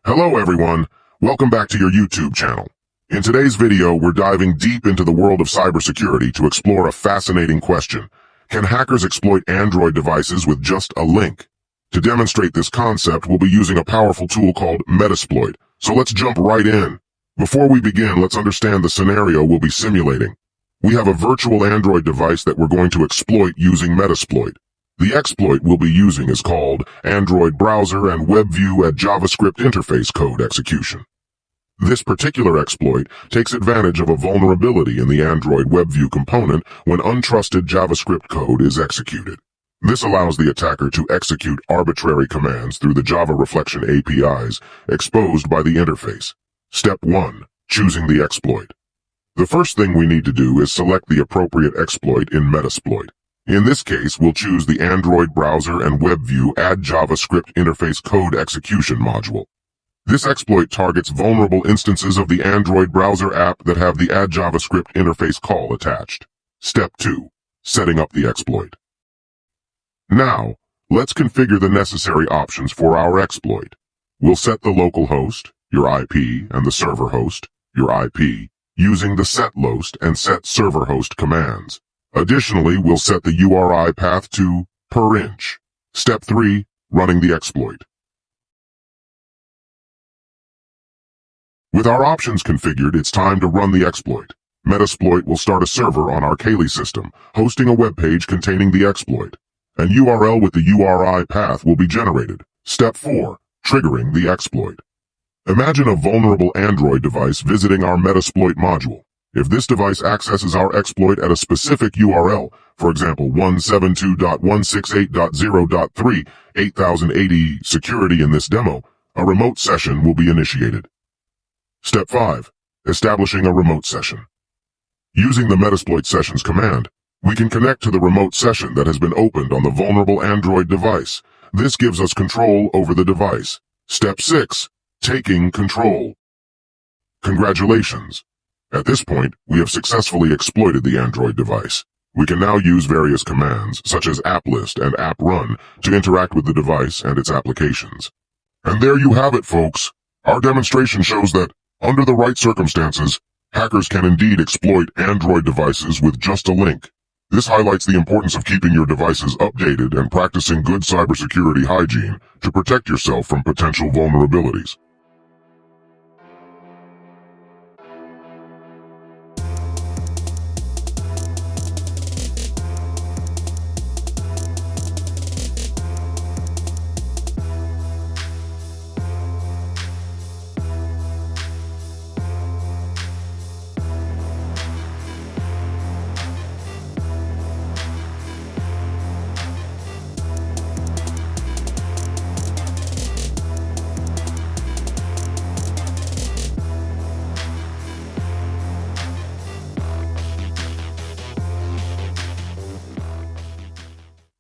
Hello everyone, welcome back to your YouTube channel. In today's video, we're diving deep into the world of cybersecurity to explore a fascinating question. Can hackers exploit Android devices with just a link? To demonstrate this concept, we'll be using a powerful tool called Metasploit. So let's jump right in. Before we begin, let's understand the scenario we'll be simulating. We have a virtual Android device that we're going to exploit using Metasploit. The exploit we'll be using is called Android Browser and WebView at JavaScript Interface Code Execution. This particular exploit takes advantage of a vulnerability in the Android WebView component when untrusted JavaScript code is executed. This allows the attacker to execute arbitrary commands through the Java Reflection APIs exposed by the interface. Step 1. Choosing the exploit. The first thing we need to do is select the appropriate exploit in Metasploit. In this case, we'll choose the Android Browser and WebView Add JavaScript Interface Code Execution module. This exploit targets vulnerable instances of the Android browser app that have the Add JavaScript Interface call attached. Step 2. Setting up the exploit. Now, let's configure the necessary options for our exploit. We'll set the local host, your IP, and the server host, your IP, using the setLost and setServerHost commands. Additionally, we'll set the URI path to /inch. Step 3. Running the exploit. With our options configured, it's time to run the exploit. Metasploit will start a server on our Kali system, hosting a web page containing the exploit. An URL with the URI path will be generated. Step 4. Triggering the exploit. Imagine a vulnerable Android device visiting our Metasploit module. If this device accesses our exploit at a specific URL, for example 172.168.0.3, 8080 security in this demo, a remote session will be initiated. Step 5. Establishing a remote session. Using the Metasploit Sessions command, we can connect to the remote session that has been opened on the vulnerable Android device. This gives us control over the device. Step 6. Taking control. Congratulations! At this point, we have successfully exploited the Android device. We can now use various commands, such as applist and apprun, to interact with the device and its applications. And there you have it, folks. Our demonstration shows that, under the right circumstances, hackers can indeed exploit Android devices with just a link. This highlights the importance of keeping your devices updated and practicing good cybersecurity hygiene to protect yourself from potential vulnerabilities.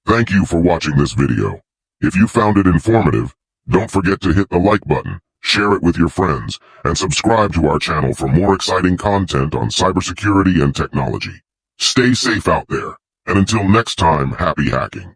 Thank you for watching this video. If you found it informative, don't forget to hit the like button, share it with your friends, and subscribe to our channel for more exciting content on cybersecurity and technology. Stay safe out there, and until next time, happy hacking.